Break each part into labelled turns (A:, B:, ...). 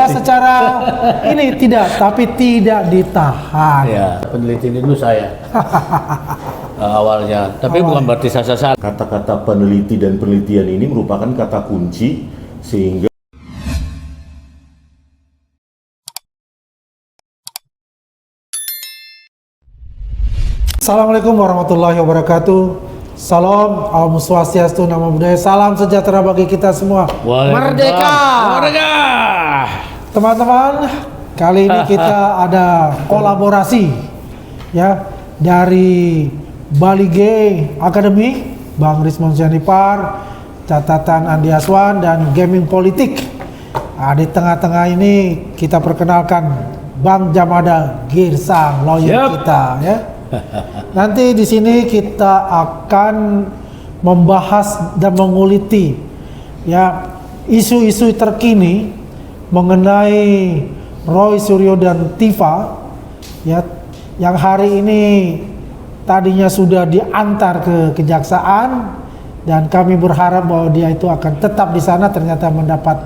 A: bebas secara ini tidak, tapi tidak ditahan.
B: Ya, peneliti dulu saya awalnya, tapi bukan berarti saya.
C: Kata-kata peneliti dan penelitian ini merupakan kata kunci sehingga
A: Assalamualaikum warahmatullahi wabarakatuh. Salam, Om Swastiastu, Namo Buddhaya. Salam sejahtera bagi kita semua. Merdeka!
B: Merdeka!
A: Teman-teman, kali ini kita ada kolaborasi ya dari Bali Gay Academy, Bang Rismon Sianipar, catatan Andi Aswan, dan Gaming Politik. Nah, di tengah-tengah ini kita perkenalkan Bang Jamada Girsang, lawyer kita ya. Nanti di sini kita akan membahas dan menguliti ya isu-isu terkini mengenai Roy Suryo dan Tifa ya, yang hari ini tadinya sudah diantar ke kejaksaan dan kami berharap bahwa dia itu akan tetap di sana, ternyata mendapat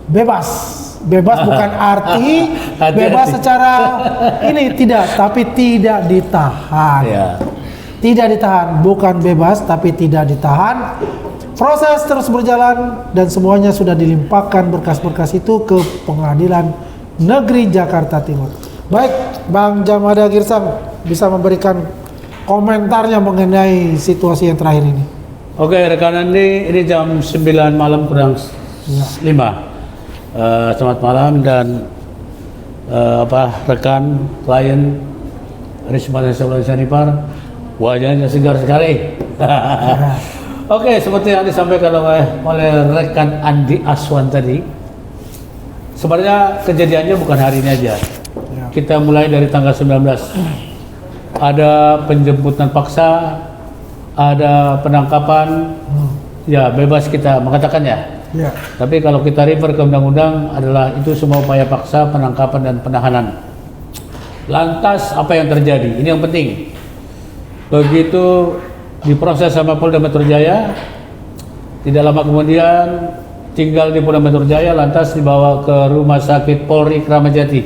A: bebas. Bebas bukan arti bebas secara ini tidak, tapi tidak ditahan.
B: Ya.
A: Tidak ditahan, bukan bebas tapi tidak ditahan. Proses terus berjalan dan semuanya sudah dilimpahkan berkas-berkas itu ke Pengadilan Negeri Jakarta Timur. Baik, Bang Jamada Girsang bisa memberikan komentarnya mengenai situasi yang terakhir ini.
B: Oke, rekanan ini jam 9 malam kurang 5. Selamat malam dan rekan klien Rismon Sianipar, wajahnya segar sekali. Oke, seperti yang disampaikan oleh rekan Andi Aswan tadi, sebenarnya kejadiannya bukan hari ini aja. Kita mulai dari tanggal 19. Ada penjemputan paksa, ada penangkapan, ya bebas kita mengatakan ya.
A: Ya.
B: Tapi kalau kita refer ke undang-undang adalah itu semua upaya paksa, penangkapan dan penahanan. Lantas apa yang terjadi? Ini yang penting. Begitu diproses sama Polda Metro Jaya, tidak lama kemudian tinggal di Polda Metro Jaya, lantas dibawa ke Rumah Sakit Polri Kramat Jati.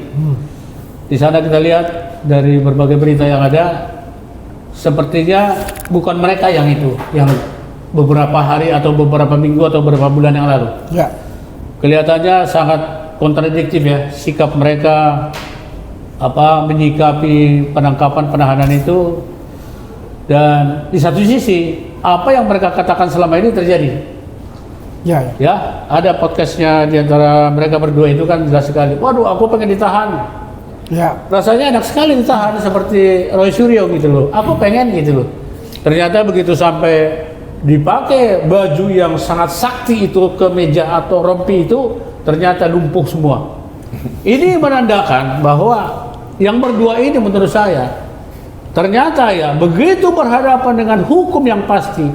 B: Di sana kita lihat dari berbagai berita yang ada, sepertinya bukan mereka yang itu, yang beberapa hari atau beberapa minggu atau beberapa bulan yang lalu.
A: Ya.
B: Kelihatannya sangat kontradiktif ya sikap mereka menyikapi penangkapan penahanan itu, dan di satu sisi apa yang mereka katakan selama ini terjadi. Ya, ada podcastnya di antara mereka berdua itu kan jelas sekali. Waduh, aku pengen ditahan.
A: Ya.
B: Rasanya enak sekali ditahan seperti Roy Suryo gitu loh. Aku pengen gitu loh. Ternyata begitu sampai dipakai baju yang sangat sakti itu ke meja atau rompi itu, ternyata lumpuh semua. Ini menandakan bahwa yang berdua ini menurut saya ternyata ya begitu berhadapan dengan hukum yang pasti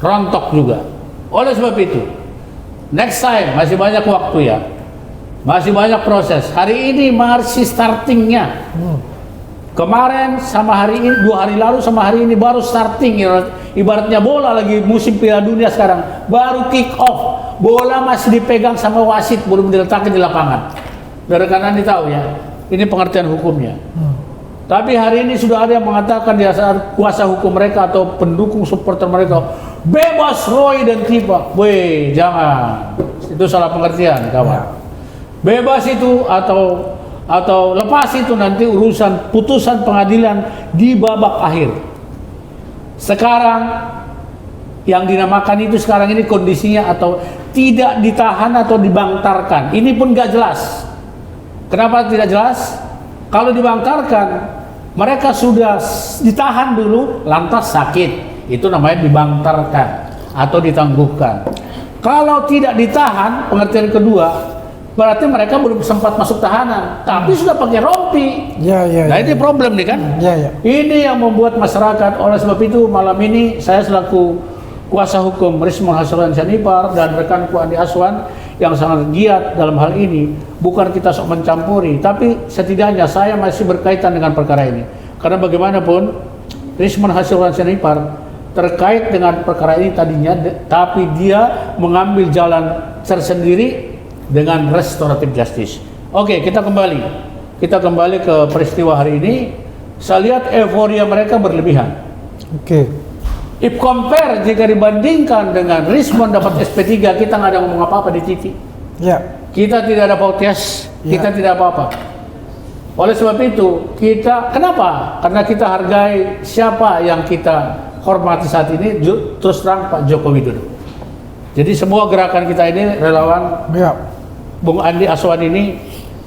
B: rontok juga. Oleh sebab itu next time masih banyak waktu ya, masih banyak proses. Hari ini masih startingnya. Kemarin sama hari ini, 2 hari lalu sama hari ini baru starting. Ibaratnya bola lagi musim Piala Dunia sekarang, baru kick off. Bola masih dipegang sama wasit, belum diletakkan di lapangan. Dari kanan ditahu ya, ini pengertian hukumnya. Tapi hari ini sudah ada yang mengatakan di saat kuasa hukum mereka atau pendukung supporter mereka, bebas Roy dan Tifa. Weh, jangan. Itu salah pengertian, kawan. Bebas itu atau lepas itu nanti urusan putusan pengadilan di babak akhir. Sekarang yang dinamakan itu sekarang ini kondisinya atau tidak ditahan atau dibangtarkan. Ini pun gak jelas. Kenapa tidak jelas? Kalau dibangtarkan, mereka sudah ditahan dulu, lantas sakit. Itu namanya dibangtarkan atau ditangguhkan. Kalau tidak ditahan, pengertian kedua, berarti mereka belum sempat masuk tahanan, tapi sudah pakai rompi. Nah ini problem nih kan. Ini yang membuat masyarakat. Oleh sebab itu malam ini saya selaku kuasa hukum Rismon Sianipar dan rekanku Andi Aswan yang sangat giat dalam hal ini, bukan kita sok mencampuri, tapi setidaknya saya masih berkaitan dengan perkara ini. Karena bagaimanapun Rismon Sianipar terkait dengan perkara ini tadinya, tapi dia mengambil jalan tersendiri dengan restoratif justice. Oke, kita kembali ke peristiwa hari ini. Saya lihat euforia mereka berlebihan.
A: Oke.
B: If compare, jika dibandingkan dengan Rismond dapat SP3, kita nggak ada ngomong apa-apa di TV.
A: Ya.
B: Kita tidak ada podcast, kita tidak apa-apa. Oleh sebab itu, kenapa? Karena kita hargai siapa yang kita hormati saat ini, terus terang Pak Joko Widodo. Jadi semua gerakan kita ini, relawan Bung Andi Aswan ini,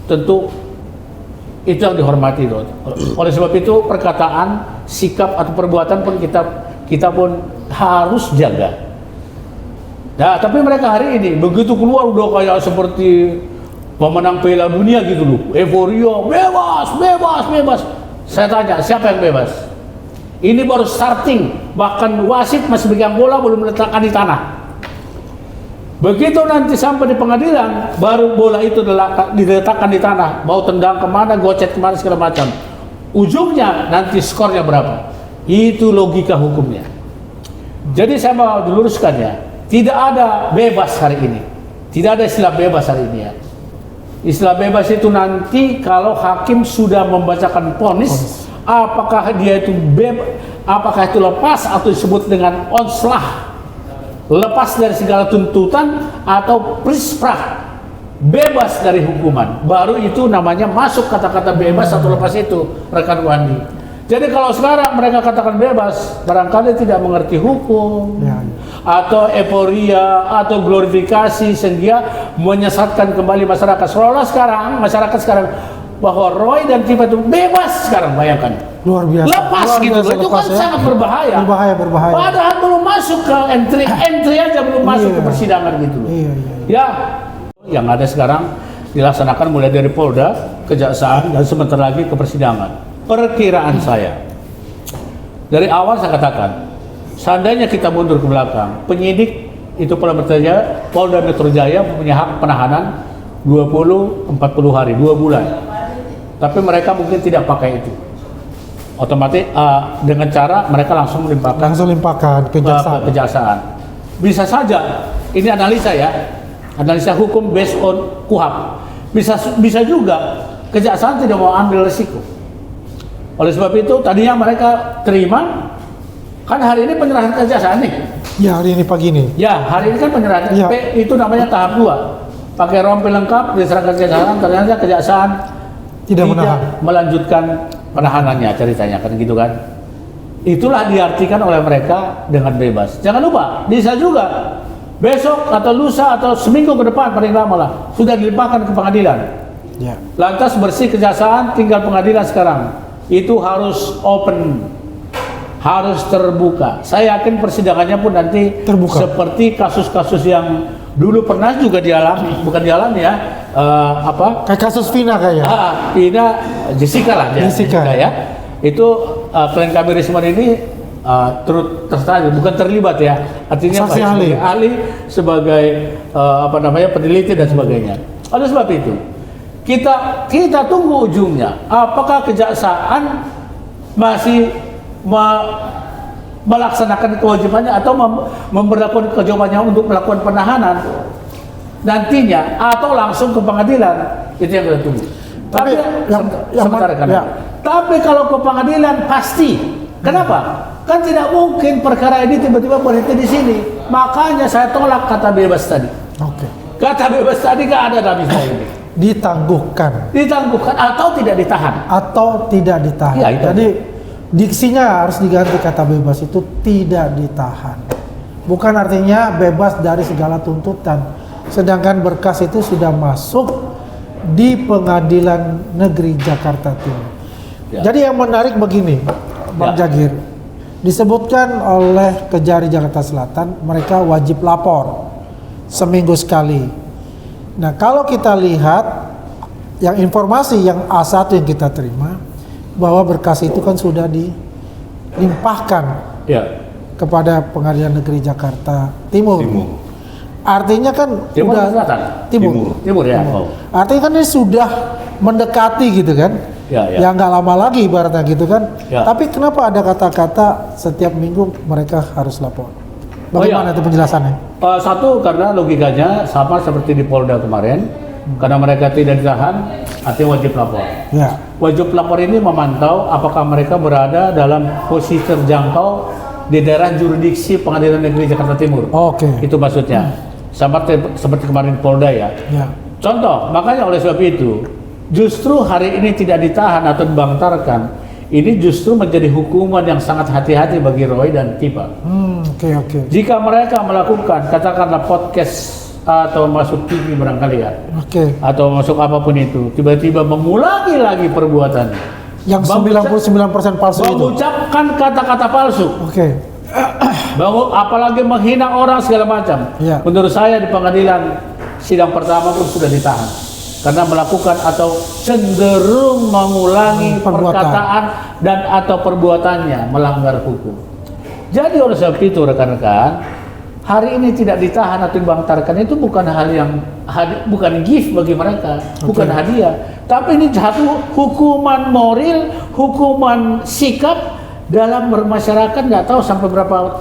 B: tentu itu yang dihormati loh. Oleh sebab itu, perkataan, sikap atau perbuatan pun kita pun harus jaga. Nah, tapi mereka hari ini begitu keluar udah kayak seperti pemenang Piala Dunia gitu loh. Euforia, bebas. Saya tanya, siapa yang bebas? Ini baru starting, bahkan wasit masih pegang bola belum meletakkan di tanah. Begitu nanti sampai di pengadilan, baru bola itu diletakkan di tanah, mau tendang kemana, gocet kemana, segala macam. Ujungnya nanti skornya berapa? Itu logika hukumnya. Jadi saya mau diluruskan ya, tidak ada bebas hari ini. Tidak ada istilah bebas hari ini ya. Istilah bebas itu nanti kalau hakim sudah membacakan vonis, apakah dia itu apakah itu lepas atau disebut dengan onslah, lepas dari segala tuntutan atau prisprah, bebas dari hukuman, baru itu namanya masuk kata-kata bebas atau lepas itu, rekan Wandi. Jadi kalau sekarang mereka katakan bebas, barangkali tidak mengerti hukum, atau euforia, atau glorifikasi sehingga menyesatkan kembali masyarakat. Seolah masyarakat sekarang bahwa Roy dan Tifa itu bebas sekarang, bayangkan.
A: Luar biasa.
B: Lepas
A: Luar
B: gitu,
A: biasa,
B: itu kan
A: lepas, ya.
B: sangat berbahaya.
A: Berbahaya.
B: Padahal belum masuk ke entry aja belum masuk ke persidangan gitu loh.
A: Iya.
B: Ya, yang ada sekarang dilaksanakan mulai dari Polda, Kejaksaan, dan sebentar lagi ke persidangan. Perkiraan saya, dari awal saya katakan, seandainya kita mundur ke belakang, penyidik itu Polda Metro Jaya punya hak penahanan 20-40 hari, 2 bulan. Tapi mereka mungkin tidak pakai itu. Otomatis dengan cara mereka langsung limpahkan ke kejaksaan. Bisa saja, ini analisa ya, analisa hukum based on KUHP. Bisa juga kejaksaan tidak mau ambil resiko. Oleh sebab itu tadinya mereka terima, kan hari ini penyerahan kejaksaan nih.
A: Ya, hari ini pagi nih.
B: Ya, hari ini kan penyerahan. Itu namanya tahap 2. Pakai rompi lengkap diserahkan kejaksaan, ternyata kejaksaan tidak melanjutkan penahanannya, ceritanya kan gitu kan. Itulah diartikan oleh mereka dengan bebas. Jangan lupa, bisa juga besok atau lusa atau seminggu ke depan paling lama lah sudah dilimpahkan ke pengadilan.
A: Ya.
B: Lantas bersih kejaksaan, tinggal pengadilan sekarang. Itu harus open, harus terbuka. Saya yakin persidangannya pun nanti terbuka. Seperti kasus-kasus yang dulu pernah juga bukan dialami ya,
A: kayak kasus Vina kayak.
B: Vina, Jessica lah ya.
A: Jessica
B: Ya. Itu klien kami Rismond ini bukan terlibat ya. Artinya
A: saksi
B: ahli sebagai peneliti dan sebagainya. Oleh sebab itu kita tunggu ujungnya. Apakah kejaksaan masih melaksanakan kewajibannya atau memperlakukan kewajibannya untuk melakukan penahanan nantinya atau langsung ke pengadilan? Itu yang kita tunggu. Tapi tapi kalau ke pengadilan pasti. Kenapa? Kan tidak mungkin perkara ini tiba-tiba berhenti di sini. Makanya saya tolak kata bebas tadi.
A: Oke.
B: Kata bebas tadi nggak ada dalam Islam ini.
A: Ditangguhkan
B: atau tidak ditahan. Ya, itu.
A: Jadi diksinya harus diganti, kata bebas itu tidak ditahan. Bukan artinya bebas dari segala tuntutan. Sedangkan berkas itu sudah masuk di Pengadilan Negeri Jakarta Timur. Ya. Jadi yang menarik begini, Bang Jagir, disebutkan oleh Kejari Jakarta Selatan mereka wajib lapor seminggu sekali. Nah, kalau kita lihat yang informasi yang A1 yang kita terima, bahwa berkas itu kan sudah dilimpahkan kepada Pengadilan Negeri Jakarta Timur. Artinya kan Timur ya. Artinya kan ini sudah mendekati gitu kan. Ya nggak lama lagi ibaratnya gitu kan. Tapi kenapa ada kata-kata setiap minggu mereka harus lapor? Bagaimana itu penjelasannya?
B: Satu, karena logikanya sama seperti di Polda kemarin, karena mereka tidak ditahan, artinya wajib lapor.
A: Ya.
B: Wajib lapor ini memantau apakah mereka berada dalam posisi terjangkau di daerah jurisdiksi Pengadilan Negeri Jakarta Timur.
A: Oke.
B: Itu maksudnya. Seperti kemarin Polda ya.
A: Ya.
B: Contoh, makanya oleh sebab itu, justru hari ini tidak ditahan atau dibangtarkan, ini justru menjadi hukuman yang sangat hati-hati bagi Roy dan Kipa.
A: Oke.
B: Jika mereka melakukan, katakanlah podcast atau masuk TV barangkali ya,
A: Oke.
B: atau masuk apapun itu, tiba-tiba mengulangi lagi perbuatannya,
A: Yang 99% palsu itu.
B: mengucapkan kata-kata palsu,
A: Oke.
B: apalagi menghina orang segala macam.
A: Iya.
B: Menurut saya di pengadilan sidang pertama pun sudah ditahan karena melakukan atau cenderung mengulangi
A: Perbuatan.
B: perkataan dan atau perbuatannya melanggar hukum. Jadi oleh sebab itu rekan-rekan, hari ini tidak ditahan atau dibangtarkan itu bukan hal yang bukan gift bagi mereka, bukan hadiah, tapi ini satu hukuman moral, hukuman sikap dalam bermasyarakat. Nggak tahu sampai berapa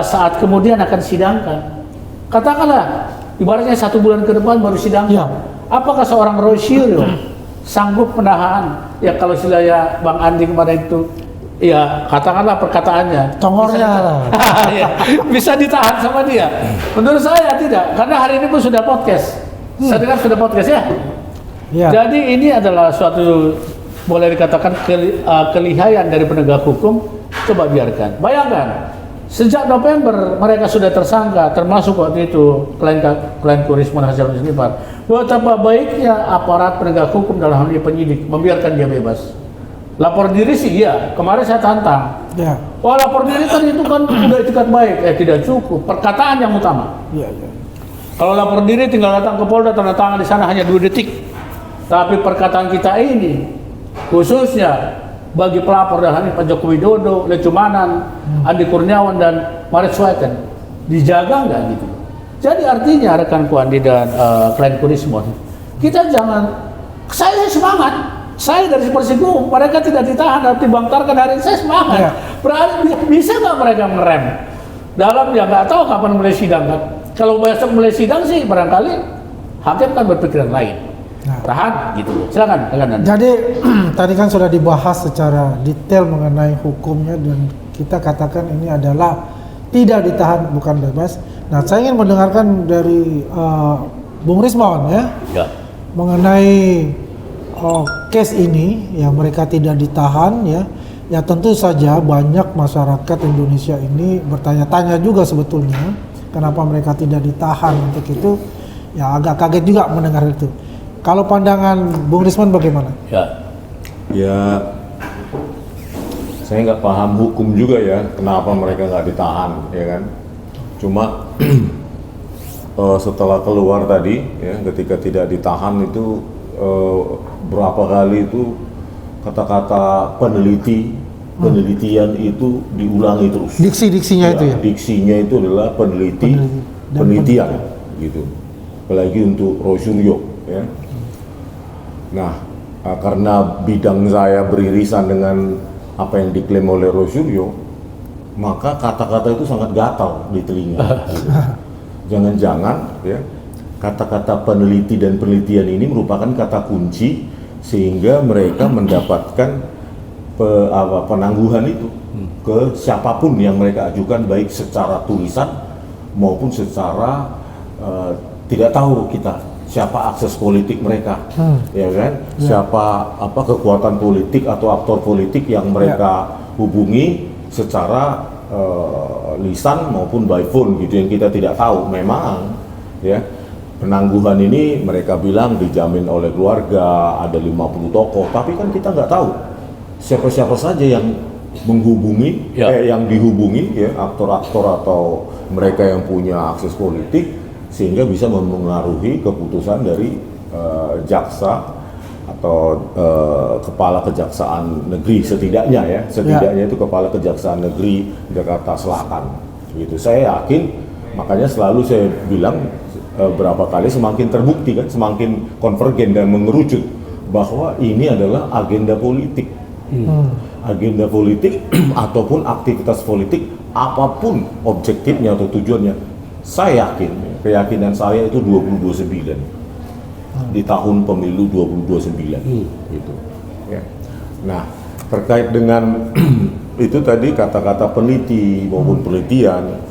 B: saat kemudian akan sidangkan. Katakanlah ibaratnya 1 bulan ke depan baru sidangkan.
A: Ya.
B: Apakah seorang Roy Suryo sanggup menahan, ya kalau istilahnya Bang Andi kemarin itu, ya katakanlah perkataannya
A: Congornya lah.
B: ya, bisa ditahan sama dia? Menurut saya tidak, karena hari ini pun sudah podcast. Saya dengar sudah podcast ya.
A: Ya.
B: Jadi ini adalah suatu, boleh dikatakan kelihayan dari penegak hukum. Coba biarkan. Bayangkan, sejak November mereka sudah tersangka, termasuk waktu itu klien Rismon Hasil Nipar. Betapa baiknya aparat penegak hukum dalam hal ini penyidik membiarkan dia bebas. Lapor diri sih iya, kemarin saya tantang.
A: Ya.
B: Wah, lapor diri kan itu kan udah etikat baik, tidak cukup. Perkataan yang utama.
A: Iya.
B: Kalau lapor diri tinggal datang ke Polda, tanda tangan di sana hanya 2 detik. Tapi perkataan kita ini, khususnya bagi pelapor dalam ini Pak Joko Widodo, Lecumanan, Andi Kurniawan dan Marit Swaiten, dijaga nggak gitu? Jadi artinya rekanku Andi dan klienku Rismon, kita jangan, saya semangat. Saya dari Persiku, mereka tidak ditahan atau dibangtarkan hari ini, saya semangat.
A: Ya.
B: Berarti bisa nggak mereka merem? Dalam ya nggak tahu kapan mulai sidang kan. Kalau besok mulai sidang sih barangkali hakim kan berpikiran lain.
A: Nah.
B: Tahan gitu. Silakan.
A: Jadi tadi kan sudah dibahas secara detail mengenai hukumnya dan kita katakan ini adalah tidak ditahan bukan bebas. Nah, saya ingin mendengarkan dari Bung Rismon ya. Mengenai case ini ya, mereka tidak ditahan ya. Ya tentu saja banyak masyarakat Indonesia ini bertanya-tanya juga sebetulnya kenapa mereka tidak ditahan untuk itu. Ya agak kaget juga mendengar itu. Kalau pandangan Bung Rismon bagaimana?
C: Ya, saya nggak paham hukum juga ya, kenapa mereka nggak ditahan, ya kan? Cuma setelah keluar tadi, ya, ketika tidak ditahan itu berapa kali itu kata-kata penelitian itu diulangi terus.
A: Diksinya itu ya?
C: Diksinya itu adalah penelitian, gitu. Apalagi untuk Roy Suryo, ya. Nah, karena bidang saya beririsan dengan apa yang diklaim oleh Roy Suryo, maka kata-kata itu sangat gatal di telinga. Gitu. Jangan-jangan ya kata-kata peneliti dan penelitian ini merupakan kata kunci sehingga mereka mendapatkan penangguhan itu ke siapapun yang mereka ajukan, baik secara tulisan maupun secara tidak tahu kita siapa akses politik mereka, ya kan? Siapa kekuatan politik atau aktor politik yang mereka hubungi secara lisan maupun by phone gitu, yang kita tidak tahu. Memang ya penangguhan ini mereka bilang dijamin oleh keluarga, ada 50 tokoh, tapi kan kita nggak tahu siapa-siapa saja yang menghubungi, yang dihubungi ya, aktor-aktor atau mereka yang punya akses politik, sehingga bisa mempengaruhi keputusan dari jaksa atau kepala kejaksaan negeri setidaknya itu kepala kejaksaan negeri Jakarta Selatan gitu. Saya yakin, makanya selalu saya bilang berapa kali semakin terbukti kan, semakin konvergen dan mengerucut bahwa ini adalah agenda politik. Agenda politik ataupun aktivitas politik apapun objektifnya atau tujuannya, saya yakin, keyakinan saya itu 2029 di tahun pemilu 2029 gitu. Ya. Nah, terkait dengan itu tadi kata-kata peneliti maupun penelitian,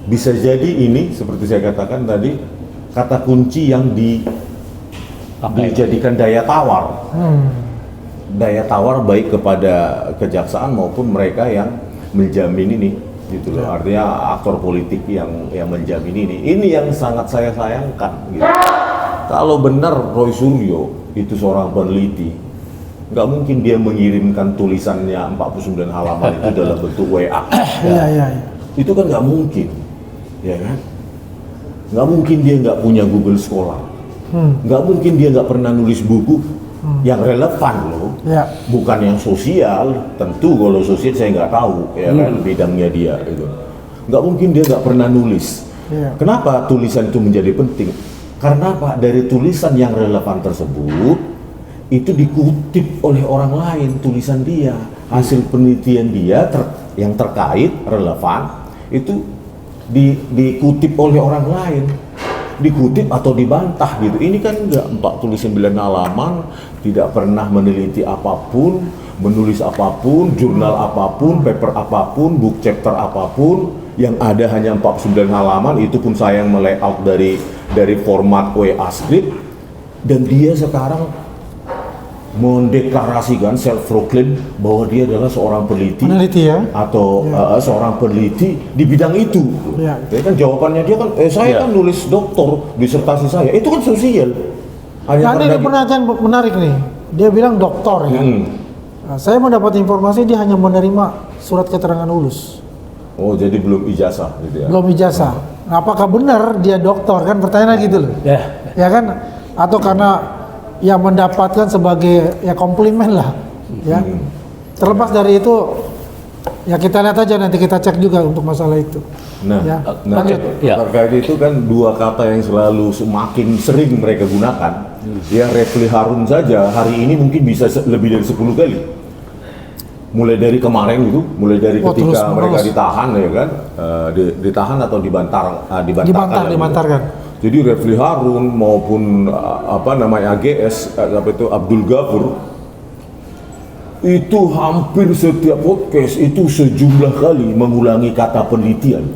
C: bisa jadi ini seperti saya katakan tadi kata kunci yang dijadikan daya tawar. Daya tawar baik kepada kejaksaan maupun mereka yang menjamin ini gitu loh. Artinya aktor politik yang menjamin ini yang sangat saya sayangkan gitu. Kalau benar Roy Suryo itu seorang peneliti, nggak mungkin dia mengirimkan tulisannya 49 halaman itu dalam bentuk WA.
A: Iya.
C: Itu kan nggak mungkin, ya kan? Nggak mungkin dia nggak punya Google Scholar, nggak mungkin dia nggak pernah nulis buku yang relevan loh, bukan yang sosial. Tentu kalau sosial saya nggak tahu, ya kan, bidangnya dia itu. Nggak mungkin dia nggak pernah nulis. Kenapa tulisan itu menjadi penting? Karena Pak, dari tulisan yang relevan tersebut itu dikutip oleh orang lain, tulisan dia, hasil penelitian dia yang terkait relevan itu dikutip oleh orang lain, dikutip atau dibantah gitu. Ini kan enggak 49 halaman, tidak pernah meneliti apapun, menulis apapun, jurnal apapun, paper apapun, book chapter apapun, yang ada hanya 49 halaman, itu pun saya yang melayout dari format WA script, dan dia sekarang mendeklarasikan self-proclaim bahwa dia adalah seorang peneliti
A: ya?
C: Atau seorang peneliti di bidang itu. Ya kan jawabannya dia kan, saya kan nulis doktor, disertasi saya, itu kan sosial.
A: Nah, ini pernyataan menarik nih, dia bilang doktor ya. Nah, saya mendapat informasi dia hanya menerima surat keterangan lulus.
C: Oh, jadi belum ijazah gitu ya?
A: Belum ijazah. Nah, apakah benar dia doktor, kan pertanyaan gitu loh. Ya kan? Atau karena ya mendapatkan sebagai ya komplimen lah, ya. Terlepas dari itu, ya kita lihat aja, nanti kita cek juga untuk masalah itu.
C: Nah,
A: ya.
C: Lanjut. Terkait itu kan dua kata yang selalu semakin sering mereka gunakan. Ya, Refli Harun saja hari ini mungkin bisa lebih dari 10 kali. Mulai dari kemarin itu, mulai dari ketika mereka ditahan, ya kan, ditahan atau dibantarkan. Jadi Refli Harun maupun AGS itu Abdul Ghafur itu hampir setiap podcast itu sejumlah kali mengulangi kata penelitian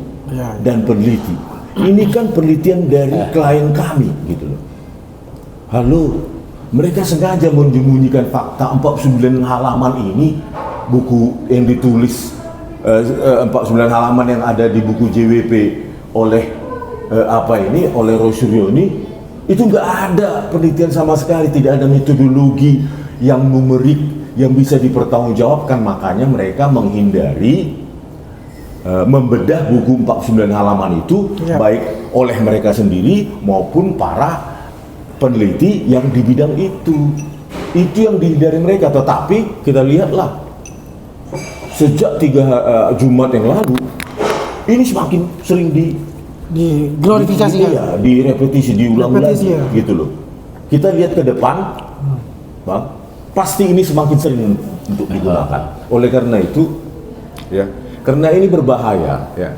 C: dan peneliti. Ini kan penelitian dari klien kami gitu loh. Halo, mereka sengaja menyembunyikan fakta 49 halaman ini, buku yang ditulis 49 halaman yang ada di buku JWP oleh oleh Roy Suryo ini, itu nggak ada penelitian sama sekali, tidak ada metodologi yang numerik yang bisa dipertanggungjawabkan. Makanya mereka menghindari membedah buku 49 halaman itu, baik oleh mereka sendiri maupun para peneliti yang di bidang itu yang dihindari mereka. Tetapi kita lihatlah sejak 3 Jumat yang lalu ini semakin sering
A: diglorifikasi,
C: direpetisi, diulang lagi gitu loh. Kita lihat ke depan, Bang, pasti ini semakin sering untuk digunakan. Oleh karena itu, ya, karena ini berbahaya, ya.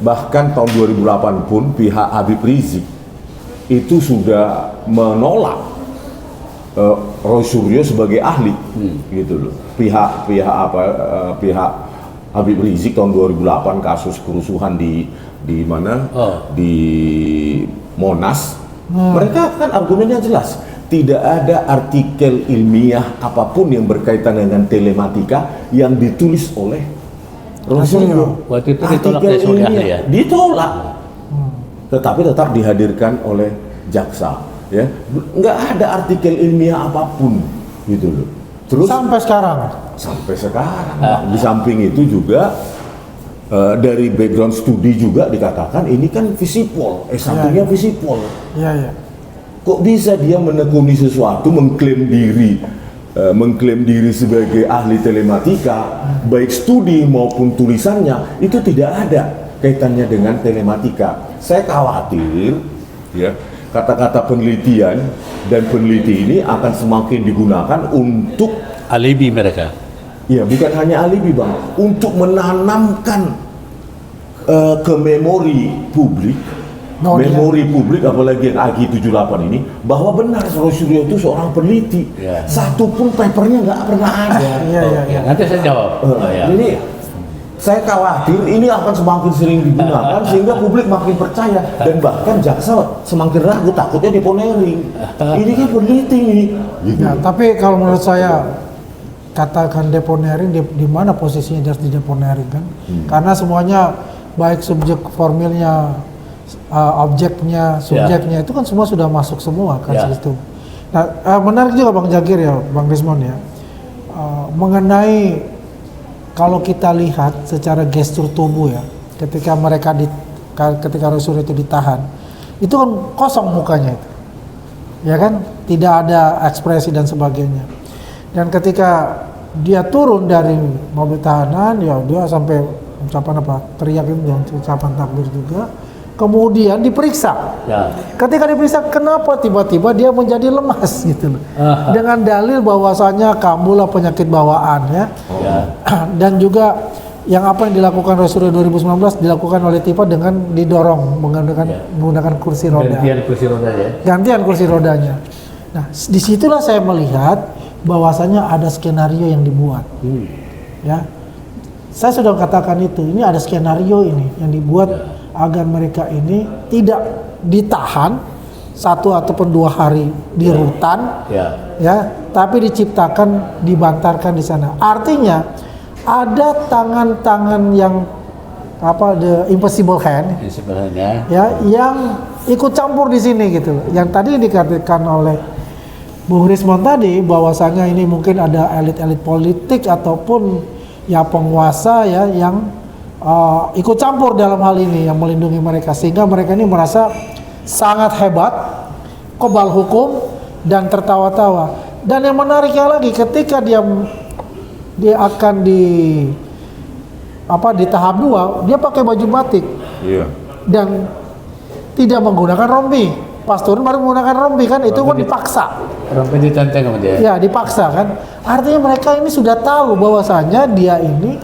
C: Bahkan tahun 2008 pun pihak Habib Rizik itu sudah menolak Roy Suryo sebagai ahli, gitu loh. Pihak Habib Rizik tahun 2008 kasus kerusuhan di mana? Di Monas. Mereka kan argumennya jelas, tidak ada artikel ilmiah apapun yang berkaitan dengan telematika yang ditulis oleh Roy Suryo.
B: Waktu itu ditolak ya?
C: Ditolak. Tetapi tetap dihadirkan oleh jaksa, ya. Nggak ada artikel ilmiah apapun, gitu loh. Terus sampai sekarang. Di samping itu juga dari background studi juga dikatakan ini kan visipol, S1-nya visipol. Kok bisa dia menekuni sesuatu, mengklaim diri sebagai ahli telematika, baik studi maupun tulisannya itu tidak ada kaitannya dengan telematika. Saya khawatir, ya, kata-kata penelitian dan peneliti ini akan semakin digunakan untuk
B: alibi mereka.
C: Ya, bukan hanya alibi Bang, untuk menanamkan ke memori publik, apalagi yang AGI 78 ini, bahwa benar Roy Suryo itu seorang peneliti.
B: Ya.
C: Satu pun papernya nggak pernah ada.
A: Iya.
B: Nanti saya jawab.
C: Jadi saya khawatir ini akan semakin sering digunakan sehingga publik makin percaya dan bahkan jaksa semakin ragu, takutnya deponering. Ini kan peneliti nih. Gitu.
A: Ya, tapi kalau menurut saya katakan deponering di mana posisinya dia harus di deponering kan? Karena semuanya baik subjek formilnya, objeknya, subjeknya itu kan semua sudah masuk semua kan situ. Nah, menarik juga Bang Jagir ya, Bang Rismon ya, mengenai kalau kita lihat secara gestur tubuh ya, ketika ketika Roy Suryo itu ditahan, itu kan kosong mukanya itu, ya kan, tidak ada ekspresi dan sebagainya. Dan ketika dia turun dari mobil tahanan, ya dia sampai ucapan apa, teriak itu ucapan takbir juga. Kemudian diperiksa. Ya. Ketika diperiksa, kenapa tiba-tiba dia menjadi lemas gitu loh. Dengan dalil bahwasanya kambuh penyakit bawaan ya. Dan juga yang apa yang dilakukan Roy Suryo 2019 dilakukan oleh Tifa dengan didorong menggunakan kursi roda.
B: Gantian kursi rodanya.
A: Gantian kursi rodanya. Nah, disitulah saya melihat bahwasanya ada skenario yang dibuat. Ya. Saya sudah katakan itu, ini ada skenario ini yang dibuat agar mereka ini tidak ditahan 1 ataupun 2 hari di rutan, ya, tapi diciptakan, dibantarkan di sana. Artinya ada tangan-tangan yang the invisible hand, ya, yang ikut campur di sini gitu. Yang tadi dikatakan oleh Bung Rismon tadi bahwasanya ini mungkin ada elit-elit politik ataupun ya penguasa ya yang ikut campur dalam hal ini yang melindungi mereka sehingga mereka ini merasa sangat hebat, kebal hukum dan tertawa-tawa. Dan yang menariknya lagi ketika dia akan di tahap 2 dia pakai baju batik dan tidak menggunakan rompi. Pas turun baru menggunakan rompi kan, itu kan dipaksa.
B: Rompi ditenteng sama dia.
A: Ya, dipaksa kan. Artinya mereka ini sudah tahu bahwasanya dia ini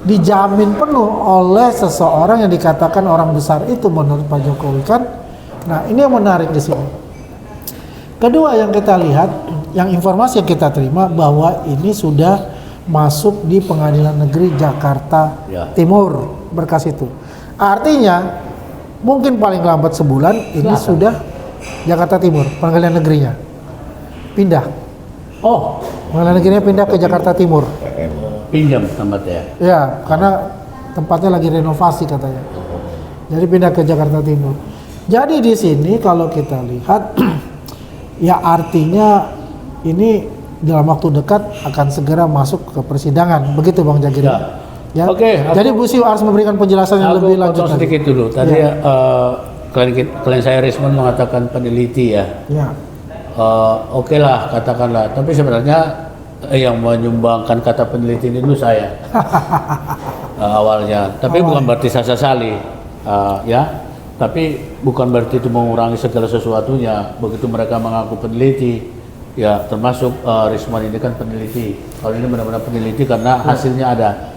A: dijamin penuh oleh seseorang yang dikatakan orang besar itu menurut Pak Jokowi kan. Nah, ini yang menarik di sini. Kedua yang kita lihat, yang informasi yang kita terima bahwa ini sudah masuk di Pengadilan Negeri Jakarta Timur berkas itu. Artinya mungkin paling lambat sebulan ini sudah Jakarta Timur, pengadilan negerinya pindah. Pengadilan negerinya pindah ke Jakarta Timur.
B: Pinjam tempatnya.
A: Ya, karena tempatnya lagi renovasi katanya. Jadi pindah ke Jakarta Timur. Jadi di sini kalau kita lihat, ya artinya ini dalam waktu dekat akan segera masuk ke persidangan. Begitu Bang Jagir. Ya.
B: Oke.
A: Jadi Bu Sio harus memberikan penjelasan yang lebih lanjut.
B: Aku sedikit dulu. Tadi klien saya Rismon mengatakan peneliti ya. Oke lah, katakanlah. Tapi sebenarnya yang menyumbangkan kata peneliti ini dulu saya awalnya. Tapi bukan berarti saya sesali, ya. Tapi bukan berarti itu mengurangi segala sesuatunya. Begitu mereka mengaku peneliti, ya termasuk Rismon ini kan peneliti. Kalau ini benar-benar peneliti karena hasilnya ada.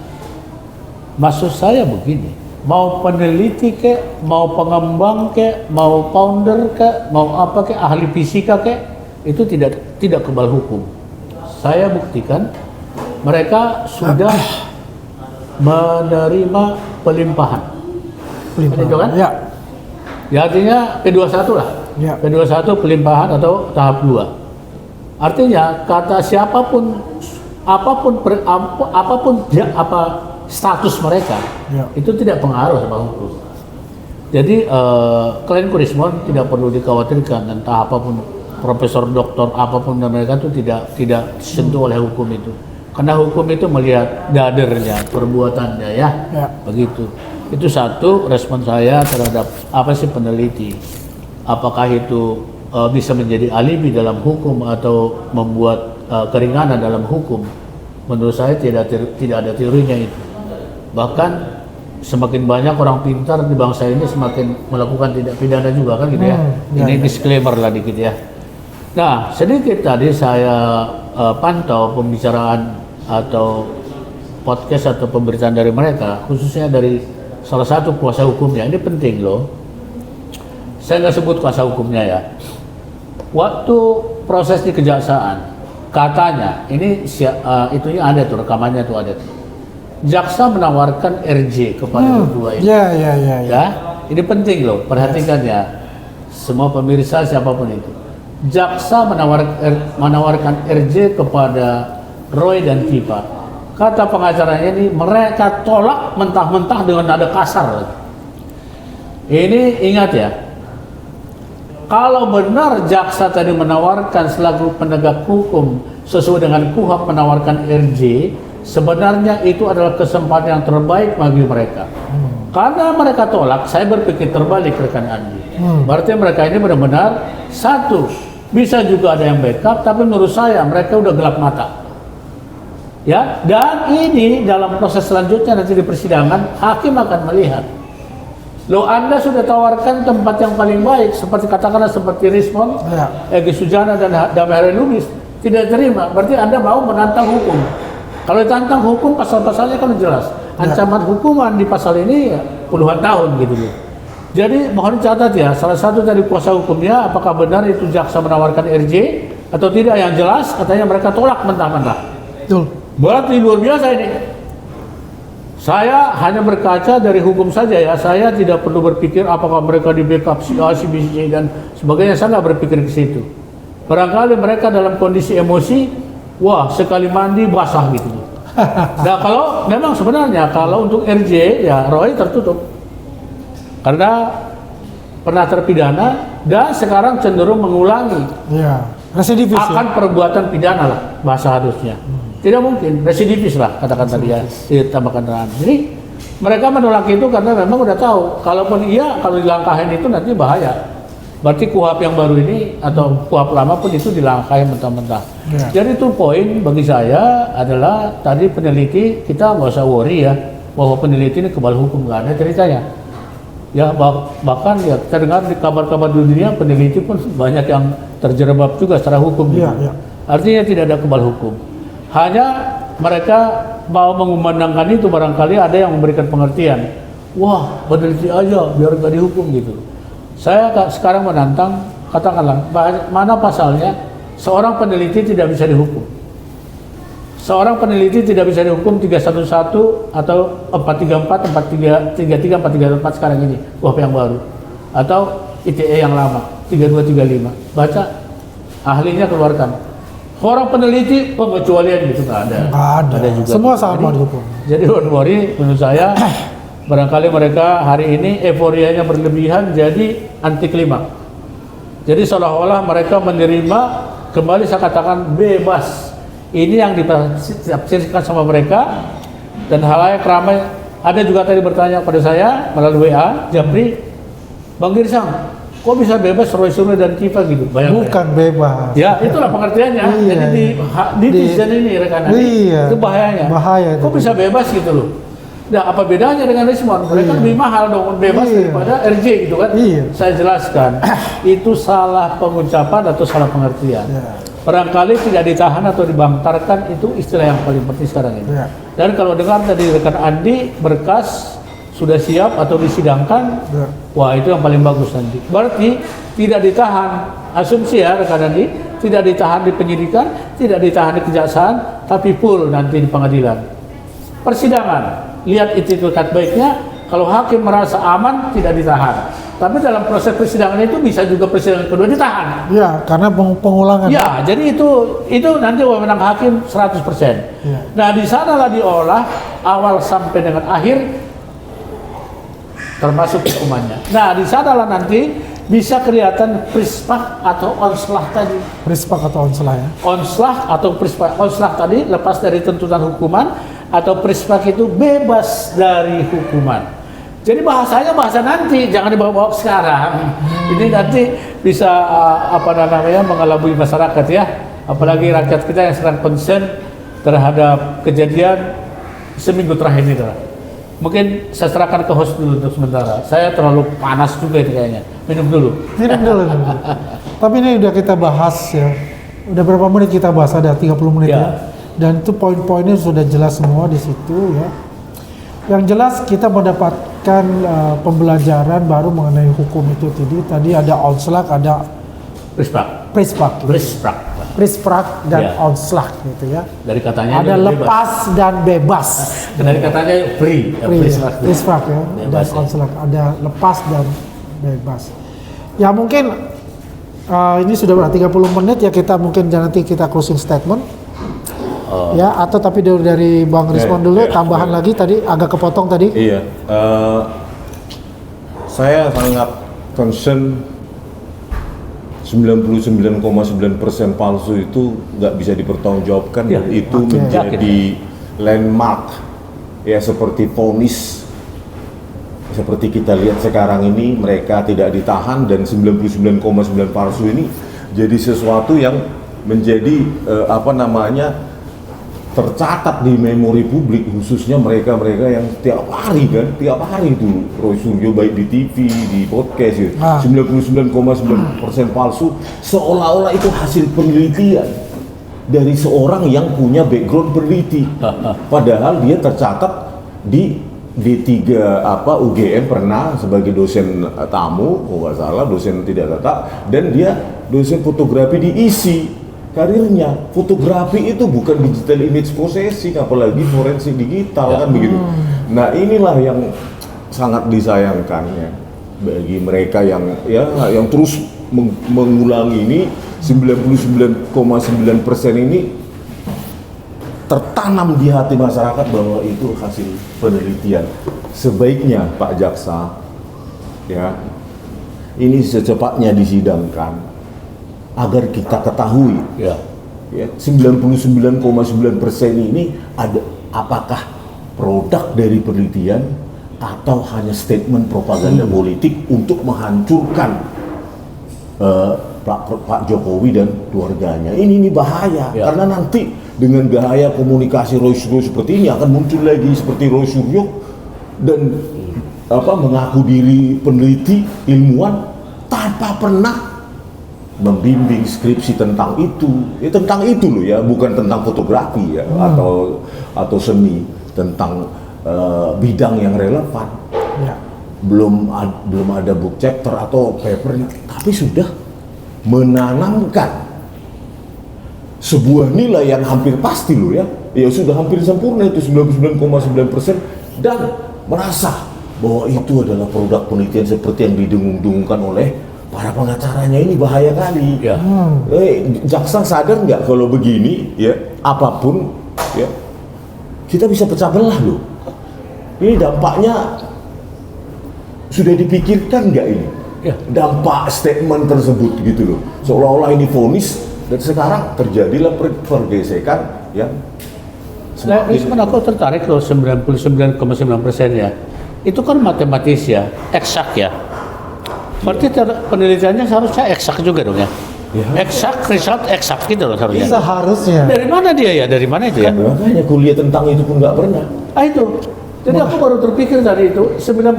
B: Maksud saya begini. Mau peneliti kek, mau pengembang kek, mau founder kek, mau apa kek, ahli fisika kek, itu tidak kebal hukum. Saya buktikan mereka sudah menerima pelimpahan. Itu kan? Ya. Ya artinya P21 lah. Ya. P21 pelimpahan atau tahap 2. Artinya kata siapapun, apapun status mereka itu tidak pengaruh sama hukum. Jadi klien Rismon tidak perlu dikhawatirkan entah apapun profesor doktor apapun dan mereka itu tidak disentuh oleh hukum itu. Karena hukum itu melihat dadernya, perbuatannya ya. Begitu. Itu satu respon saya terhadap apa sih peneliti. Apakah itu bisa menjadi alibi dalam hukum atau membuat keringanan dalam hukum? Menurut saya tidak ada teorinya itu. Bahkan semakin banyak orang pintar di bangsa ini semakin melakukan tindak pidana juga kan gitu ya. Ini disclaimer lah dikit ya. Nah sedikit tadi saya pantau pembicaraan atau podcast atau pemberitaan dari mereka, khususnya dari salah satu kuasa hukumnya. Ini penting loh. Saya nggak sebut kuasa hukumnya ya. Waktu proses di kejaksaan, katanya ini itunya ada tuh, rekamannya tuh ada tuh. Jaksa menawarkan RJ kepada berdua ini. Ya, ini penting loh, perhatikan ya. Semua pemirsa siapapun itu. Jaksa menawarkan RJ kepada Roy dan Kipa. Kata pengacaranya ini, mereka tolak mentah-mentah dengan nada kasar. Ini ingat ya, kalau benar jaksa tadi menawarkan selaku penegak hukum sesuai dengan KUHP menawarkan RJ, sebenarnya itu adalah kesempatan yang terbaik bagi mereka. Karena mereka tolak, saya berpikir terbalik rekan Andi. Berarti mereka ini benar-benar satu, bisa juga ada yang backup, tapi menurut saya mereka udah gelap mata. Ya, dan ini dalam proses selanjutnya nanti di persidangan, hakim akan melihat. Loh, Anda sudah tawarkan tempat yang paling baik, seperti katakanlah seperti Rismond, Egy Sujana dan Damai Lubis, tidak terima. Berarti Anda mau menantang hukum. Kalau ditantang hukum, pasal-pasalnya kan jelas. Ancaman hukuman di pasal ini ya, puluhan tahun gitu loh. Jadi mohon dicatat ya, salah satu dari kuasa hukumnya, apakah benar itu jaksa menawarkan RJ atau tidak, yang jelas katanya mereka tolak mentah-mentah.
A: Betul.
B: Berarti luar biasa ini. Saya hanya berkaca dari hukum saja ya, saya tidak perlu berpikir apakah mereka di backup si A, si B, si C dan sebagainya, saya nggak berpikir ke situ. Barangkali mereka dalam kondisi emosi, wah sekali mandi basah gitu. Nah kalau memang sebenarnya kalau untuk RJ ya Roy tertutup. Karena pernah terpidana dan sekarang cenderung mengulangi.
A: Iya, residivis
B: akan perbuatan pidana lah bahasa harusnya. Tidak mungkin residivis lah katakan tadi ya, ditambahkan dengan. Jadi mereka menolak itu karena memang udah tahu kalaupun iya, kalau dilangkahin itu nanti bahaya. Berarti KUHP yang baru ini atau KUHP lama pun itu dilangkahin mentah-mentah.
A: Ya.
B: Jadi itu poin bagi saya adalah tadi peneliti kita nggak usah worry ya bahwa peneliti ini kebal hukum, nggak ada ceritanya. Ya bahkan ya kita dengar di kabar-kabar di dunia peneliti pun banyak yang terjerembab juga secara hukum gitu.
A: Ya.
B: Artinya tidak ada kebal hukum. Hanya mereka mau mengumandangkan itu, barangkali ada yang memberikan pengertian. Wah, peneliti aja biar nggak dihukum gitu. Saya sekarang menantang, katakanlah mana pasalnya seorang peneliti tidak bisa dihukum. Seorang peneliti tidak bisa dihukum 311 atau 434, 433, 434 sekarang ini, KUHP yang baru. Atau ITE yang lama, 3235. Baca, ahlinya keluarkan. Orang peneliti pengecualian gitu nggak ada.
A: Nggak ada.
B: Juga.
A: Semua sama dihukum.
B: Jadi don't worry, menurut saya barangkali mereka hari ini euforianya berlebihan jadi anti klimaks. Jadi seolah-olah mereka menerima kembali, saya katakan bebas. Ini yang ditafsirkan sama mereka dan halayak ramai. Ada juga tadi bertanya pada saya melalui WA, Japri, Bang Girsang, kok bisa bebas Roy Suryo dan Kipa gitu? Bayangkan.
A: Bukan bebas.
B: Ya, itulah pengertiannya.
A: Iya,
B: jadi di netizen ini rekan itu bahayanya.
A: Bahaya itu.
B: Kok bisa bebas gitu loh? Nah, apa bedanya dengan Rismond? Mereka lebih mahal dong bebas daripada RJ gitu kan? Saya jelaskan, itu salah pengucapan atau salah pengertian. Barangkali tidak ditahan atau dibangtarkan, itu istilah yang paling penting sekarang ini. Dan kalau dengar tadi rekan Andi, berkas sudah siap atau disidangkan, wah itu yang paling bagus nanti. Berarti tidak ditahan, asumsi ya rekan Andi, tidak ditahan di penyidikan, tidak ditahan di kejaksaan, tapi full nanti di pengadilan. Persidangan, lihat itikat baiknya, kalau hakim merasa aman tidak ditahan. Tapi dalam proses persidangan itu bisa juga persidangan kedua ditahan.
A: Ya, karena pengulangan.
B: Ya, jadi itu nanti wewenang hakim 100%.
A: Ya.
B: Nah, di sanalah diolah awal sampai dengan akhir termasuk hukumannya. Nah, di sanalah nanti bisa kelihatan prispak atau onslah tadi.
A: Prispak atau onslah ya.
B: Onslah atau prispak. Onslah tadi lepas dari tuntutan hukuman, atau prispak itu bebas dari hukuman. Jadi bahasanya bahasa nanti, jangan dibawa-bawa sekarang. Ini nanti bisa mengelabui masyarakat ya. Apalagi rakyat kita yang sedang concern terhadap kejadian seminggu terakhir ini. Mungkin saya serahkan ke host dulu untuk sementara. Saya terlalu panas juga ini kayaknya. Minum dulu.
A: Minum dulu. Tapi ini udah kita bahas ya. Udah berapa menit kita bahas? Ada 30 menit ya. dan itu poin-poinnya sudah jelas semua di situ ya. Yang jelas kita mendapatkan pembelajaran baru mengenai hukum itu tadi ada onslaught, ada prisprak dan
B: Ya.
A: onslaught gitu ya.
B: Dari katanya
A: Ada
B: ini
A: lepas dan bebas.
B: Dari katanya
A: Prisprak ya, dan
B: Bebas ya.
A: onslaught. Ada lepas dan bebas. Ya mungkin ini sudah berarti 30 menit ya, kita mungkin nanti kita closing statement. Ya, atau tapi dari Bang Rismon dulu tambahan lagi tadi agak kepotong tadi.
C: Iya, saya sangat concern 99,9% palsu itu nggak bisa dipertanggungjawabkan
B: Ya,
C: dan itu
A: oke.
C: menjadi landmark ya, seperti vonis seperti kita lihat sekarang ini, mereka tidak ditahan dan 99,9 palsu ini jadi sesuatu yang menjadi tercatat di memori publik, khususnya mereka-mereka yang tiap hari itu Roy Suryo baik di TV, di podcast gitu. 99,9% palsu, seolah-olah itu hasil penelitian dari seorang yang punya background peneliti. Padahal dia tercatat di D3 UGM pernah sebagai dosen tamu, kalau nggak salah dosen tidak tetap, dan dia dosen fotografi di ISI. Karirnya fotografi itu bukan digital image processing, apalagi forensik digital kan begitu. Nah inilah yang sangat disayangkan ya bagi mereka yang terus mengulangi ini. 99,9% ini tertanam di hati masyarakat bahwa itu hasil penelitian. Sebaiknya Pak Jaksa ya ini secepatnya disidangkan agar kita ketahui ya 99,9% ini apakah produk dari penelitian atau hanya statement propaganda politik untuk menghancurkan Pak Jokowi dan keluarganya. Ini bahaya karena nanti dengan gaya komunikasi Roy Suryo seperti ini akan muncul lagi seperti Roy Suryo dan mengaku diri peneliti, ilmuwan tanpa pernah membimbing skripsi tentang itu loh ya, bukan tentang fotografi ya atau seni, tentang bidang yang relevan.
A: Ya.
C: Belum ada book chapter atau paper, tapi sudah menanamkan sebuah nilai yang hampir pasti loh ya sudah hampir sempurna itu 99,9% dan merasa bahwa itu adalah produk penelitian seperti yang didengung-dengungkan oleh para pengacaranya. Ini bahaya kali.
B: Ya.
C: Jaksa sadar nggak kalau begini ya, apapun ya kita bisa pecah belah loh. Ini dampaknya sudah dipikirkan nggak ini?
B: Ya.
C: Dampak statement tersebut gitu loh. Seolah-olah ini vonis dan sekarang terjadilah pergesekan yang
B: Rismon, aku tertarik loh 99,9% ya. Itu kan matematis ya, eksak ya. Berarti penelitiannya seharusnya eksak juga dong ya? Eksak, result eksak gitu loh seharusnya.
A: Seharusnya.
B: Dari mana dia ya? Dari mana itu ya?
C: makanya kuliah tentang itu pun nggak pernah.
B: Itu. Jadi aku baru terpikir tadi itu 99%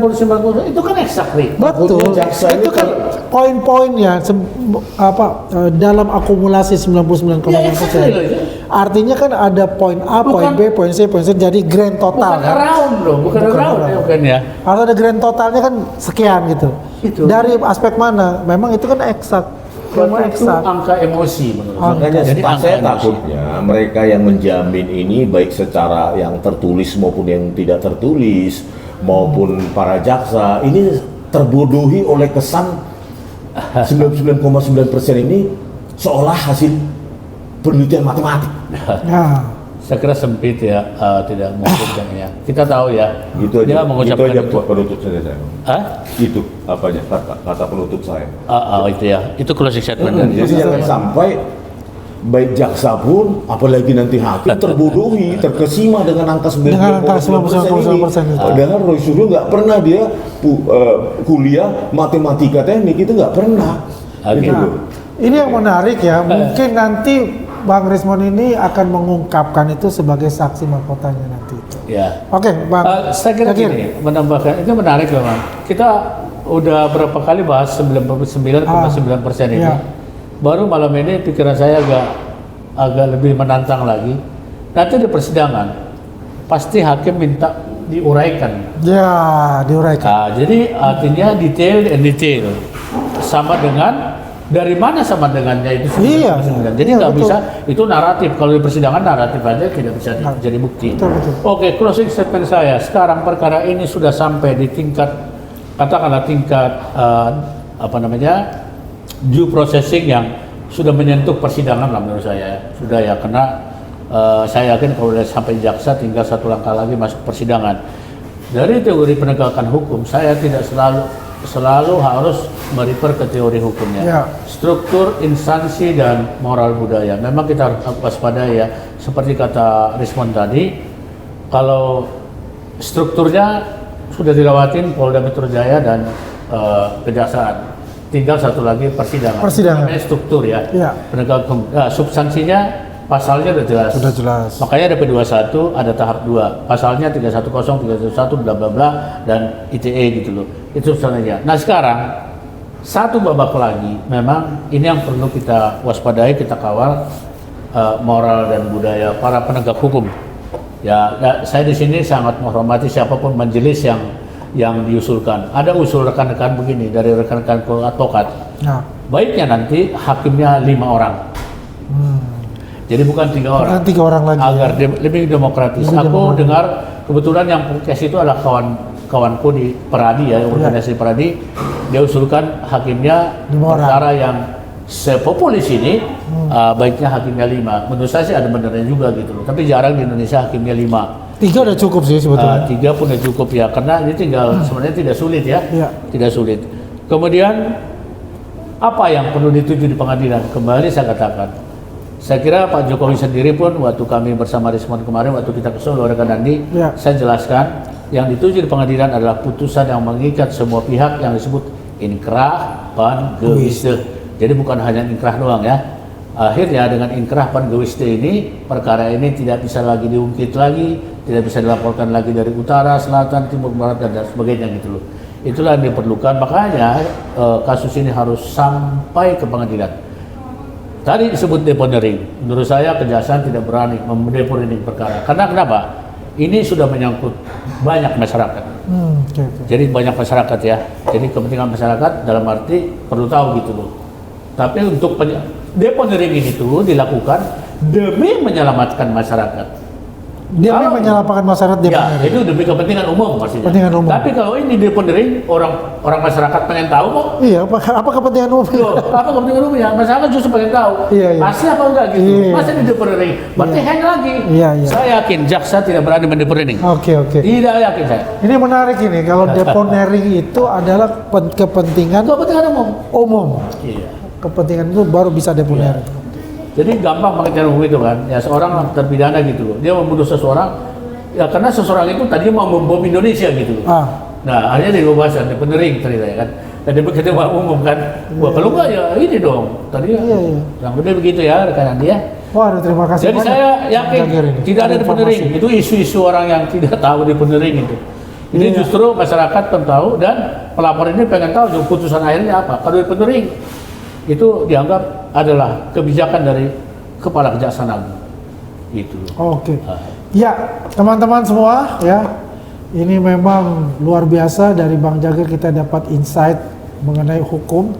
B: itu kan eksak nih.
A: Betul.
C: Jaksa
A: Itu
C: ini
A: kan poin-poinnya dalam akumulasi 99,9%.
B: Ya, exactly loh, ya.
A: Artinya kan ada poin A, poin B, poin C, jadi grand total
B: Bukan
A: kan.
B: around loh, bukan around ya bukan ya.
A: Harus ada grand totalnya kan sekian gitu.
B: Itu.
A: Dari aspek mana? Memang itu kan eksak. Memang
B: Itu
A: eksak.
B: angka emosi menurut saya.
C: Makanya
B: Jadi angka
C: saya
B: emosi.
C: takutnya mereka yang menjamin ini baik secara yang tertulis maupun yang tidak tertulis maupun para jaksa ini terbodohi oleh kesan 99,9% ini seolah hasil penelitian matematik.
A: Nah,
B: Saya kira sempit ya, tidak mungkin kan ya. Kita tahu ya.
C: Itu
B: Dia
C: aja.
B: mengucapkan
C: itu aja
B: itu.
C: penutup saya.
B: Hah?
C: Itu apanya kata penutup saya.
B: Itu ya. Itu closing statement.
C: Jadi jangan sampai baik jaksa pun, apalagi nanti hakim terbodohi, terkesima dengan angka 99,9% ini. Padahal Roy Suryo nggak pernah dia kuliah matematika teknik itu nggak pernah.
B: Oke.
C: Gitu loh.
A: ini yang menarik ya. Mungkin nanti Bang Rismon ini akan mengungkapkan itu sebagai saksi mahkotanya nanti itu.
B: Ya.
A: Oke, Bang.
B: Saya kira
A: Zakir.
B: gini, menambahkan itu menarik memang. Kita udah berapa kali bahas 99,9% ini.
A: Iya.
B: Baru malam ini pikiran saya agak lebih menantang lagi. nanti di persidangan pasti hakim minta diuraikan.
A: Ya, diuraikan.
B: Nah, jadi artinya detail and detail sama dengan dari mana sama dengannya itu.
A: Iya.
B: Jadi
A: Iya,
B: nggak
A: betul.
B: bisa itu naratif. Kalau di persidangan naratif aja tidak bisa jadi bukti.
A: Betul, betul.
B: Oke, closing statement saya. Sekarang perkara ini sudah sampai di tingkat katakanlah tingkat due processing yang sudah menyentuh persidangan lah menurut saya. Sudah ya, karena saya yakin kalau sudah sampai jaksa tinggal satu langkah lagi masuk persidangan. Dari teori penegakan hukum, saya tidak selalu harus merefer ke teori hukumnya.
A: Ya.
B: Struktur, instansi, dan moral budaya. Memang kita harus waspada ya. Seperti kata Rismond tadi, kalau strukturnya sudah dilewatin Polda Metro Jaya dan Kejaksaan, tinggal satu lagi persidangan.
A: Persidangan.
B: Namanya struktur ya.
A: Ya.
B: Penegakan hukum. Nah, substansinya pasalnya sudah jelas.
A: Sudah jelas.
B: Makanya ada P21, ada tahap 2. Pasalnya 310, 311, bla bla bla, dan ITE gitu loh. Itu substansinya. Nah sekarang, satu babak lagi, memang ini yang perlu kita waspadai, kita kawal moral dan budaya para penegak hukum. Ya, saya di sini sangat menghormati siapapun majelis yang diusulkan. Ada usul rekan-rekan begini dari rekan-rekan advokat.
A: Nah,
B: Baiknya nanti hakimnya 5 orang. Jadi bukan 3 orang.
A: bukan 3 orang lagi.
B: Agar lebih demokratis.
A: Lebih
B: Aku
A: demokratis.
B: dengar kebetulan yang podcast itu adalah kawanku di Peradi ya, organisasi Peradi. Dia usulkan hakimnya
A: 5 orang.
B: perkara yang sepopulis ini, baiknya hakimnya 5. Menurut saya sih ada benernya juga gitu loh. Tapi jarang di Indonesia hakimnya 5.
A: 3 udah cukup sih sebetulnya.
B: 3 pun udah cukup ya, karena ini tinggal sebenarnya tidak sulit ya.
A: Iya.
B: Tidak sulit. Kemudian apa yang perlu dituju di pengadilan? Kembali saya katakan. Saya kira Pak Jokowi sendiri pun waktu kami bersama Rismond kemarin, waktu kita ke Solo rekan Andi,
A: Ya.
B: saya jelaskan yang dituju di pengadilan adalah putusan yang mengikat semua pihak yang disebut inkrah pan gewiste. Jadi bukan hanya inkrah doang ya. Akhirnya dengan inkrah pan gewiste ini, perkara ini tidak bisa lagi diungkit lagi, tidak bisa dilaporkan lagi dari utara, selatan, timur, barat, dan sebagainya gitu loh. Itulah yang diperlukan, makanya kasus ini harus sampai ke pengadilan. Tadi disebut deponering. Menurut saya Kejaksaan tidak berani mendeponering perkara. Karena kenapa? Ini sudah menyangkut banyak masyarakat.
A: Oke.
B: Jadi banyak masyarakat ya. Jadi kepentingan masyarakat dalam arti perlu tahu gitu loh. Tapi untuk deponering ini tuh dilakukan demi menyelamatkan masyarakat.
A: Dia
B: Kalau-
A: menyelamatkan masyarakat dia
B: Ya,
A: benar.
B: itu demi kepentingan umum maksudnya.
A: Kepentingan umum.
B: Tapi kalau ini deponering, orang masyarakat pengen tahu kok.
A: Iya, apa kepentingan umum?
B: Loh, apa kepentingan umumnya? Masyarakat justru pengen tahu.
A: Iya, iya.
B: Asli apa enggak gitu.
A: Iya.
B: Masa di deponering? Berarti hang lagi.
A: Iya, iya.
B: Saya yakin jaksa tidak berani mendeponering.
A: Oke.
B: Tidak yakin saya.
A: Ini menarik ini, kalau deponering itu adalah kepentingan
B: Kepentingan umum.
A: umum.
B: Iya.
A: Kepentingan itu baru bisa deponering.
B: Jadi gampang pengertian hukum itu kan. Ya seorang terpidana gitu loh. Dia membunuh seseorang. Ya karena seseorang itu tadinya mau membom Indonesia gitu loh. Nah, akhirnya dibebaskan, deponering ceritanya kan. Dan dia begitu umum kan. Wah, kalau enggak ya ini dong. Tadi
A: Iya.
B: yang lebih begitu ya rekan dia.
A: Waduh, terima kasih
B: Jadi
A: banyak.
B: saya yakin
A: Jagir ini.
B: tidak ada deponering.
A: Informasi.
B: Itu isu-isu orang yang tidak tahu deponering itu. Ini
A: Iya.
B: justru masyarakat pengen tahu dan pelapor ini pengen tahu putusan akhirnya apa. Kalau deponering itu dianggap adalah kebijakan dari Kepala Kejaksaan Agung. Gitu.
A: Oke. Ya, teman-teman semua ya. Ini memang luar biasa dari Bang Jagir kita dapat insight mengenai hukum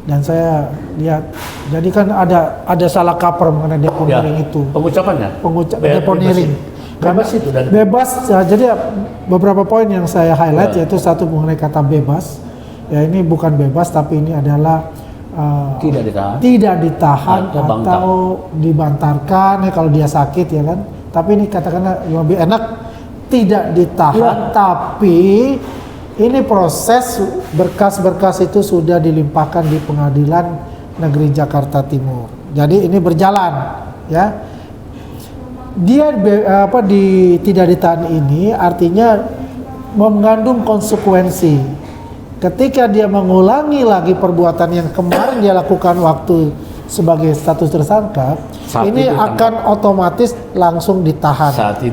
A: dan saya lihat jadi kan ada salah kaprah mengenai deponering itu.
B: Pengucapannya.
A: Deponering.
B: Bebas itu dan
A: Bebas ya, jadi beberapa poin yang saya highlight yaitu satu mengenai kata bebas. Ya ini bukan bebas tapi ini adalah
B: tidak ditahan.
A: tidak ditahan
B: Atau bangkang.
A: atau dibantarkan ya kalau dia sakit ya kan. Tapi ini katakanlah lebih enak tidak ditahan tapi ini proses berkas-berkas itu sudah dilimpahkan di Pengadilan Negeri Jakarta Timur. Jadi ini berjalan ya. Dia tidak ditahan ini artinya mengandung konsekuensi. Ketika dia mengulangi lagi perbuatan yang kemarin dia lakukan waktu sebagai status tersangka,
B: Saat
A: ini
B: itu
A: akan otomatis langsung ditahan
B: Saat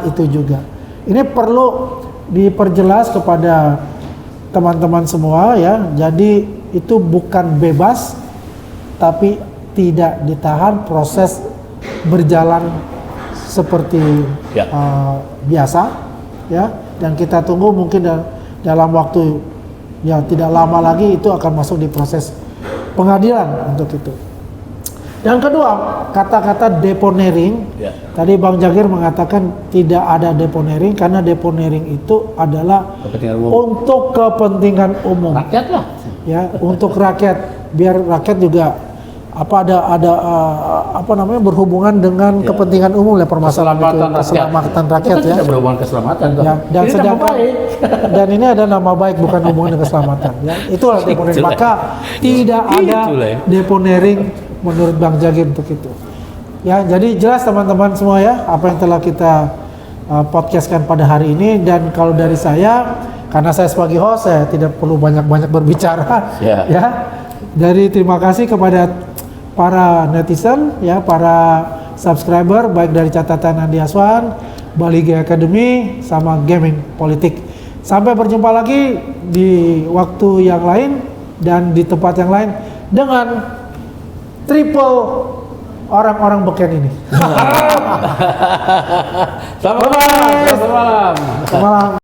B: itu juga.
A: Ini perlu diperjelas kepada teman-teman semua ya. Jadi itu bukan bebas, tapi tidak ditahan, proses berjalan seperti
B: Ya.
A: biasa, ya. Dan kita tunggu mungkin dalam waktu ya tidak lama lagi itu akan masuk di proses pengadilan untuk itu. Yang kedua, kata-kata deponering.
B: Ya.
A: Tadi Bang Jagir mengatakan tidak ada deponering karena deponering itu adalah
B: Kepentingan umum.
A: untuk kepentingan umum.
B: Rakyat lah.
A: Ya, untuk rakyat, biar rakyat juga apa namanya berhubungan dengan
B: Ya.
A: kepentingan umum lah permasalahan itu,
B: Keselamatan rakyat.
A: keselamatan rakyat
B: Itu
A: ya.
B: tidak berhubungan keselamatan toh.
A: Ya, dan
B: Ini nama
A: sedangkan
B: baik.
A: dan ini ada nama baik bukan hubungan dengan keselamatan. Ya, itulah deponering.
B: Itulah.
A: Maka tidak ada
B: Itulah ya.
A: deponering menurut Bang Jagir untuk itu. Ya, jadi jelas teman-teman semua ya apa yang telah kita podcastkan pada hari ini. Dan kalau dari saya, karena saya sebagai host saya tidak perlu banyak-banyak berbicara.
B: Ya.
A: Ya, dari terima kasih kepada para netizen ya, para subscriber baik dari catatan Andi Aswan, Bali G Academy sama Gaming Politik. Sampai berjumpa lagi di waktu yang lain dan di tempat yang lain dengan triple orang-orang beken ini.
B: Selamat malam. Selamat malam.
A: Selamat malam.